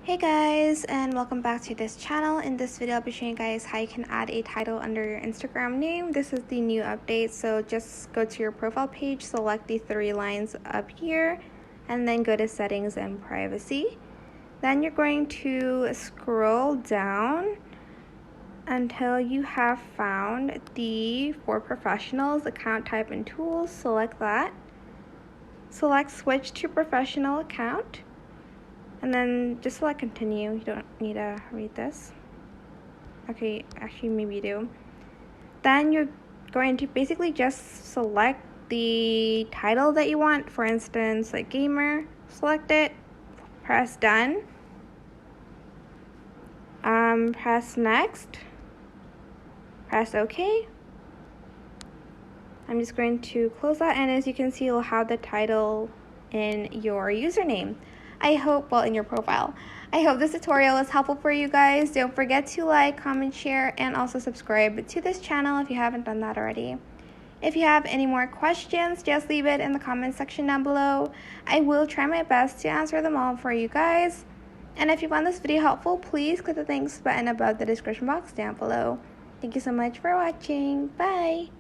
Hey guys, and welcome back to this channel. In this video I'll be showing you guys how you can add a title under your Instagram name. This is the new update, so just go to your profile page, select the three lines up here, and then go to settings and privacy. Then you're going to scroll down until you have found the For Professionals account type and tools. Select that. Select switch to professional account. And then just select continue. You don't need to read this. Okay, actually maybe you do. Then you're going to basically just select the title that you want. For instance, like gamer. Select it. Press done. Press next. Press OK. I'm just going to close that, and as you can see, you'll have the title in your username. In your profile. I hope this tutorial was helpful for you guys. Don't forget to like, comment, share, and also subscribe to this channel if you haven't done that already. If you have any more questions, just leave it in the comment section down below. I will try my best to answer them all for you guys. And if you found this video helpful, please click the thanks button above the description box down below. Thank you so much for watching. Bye!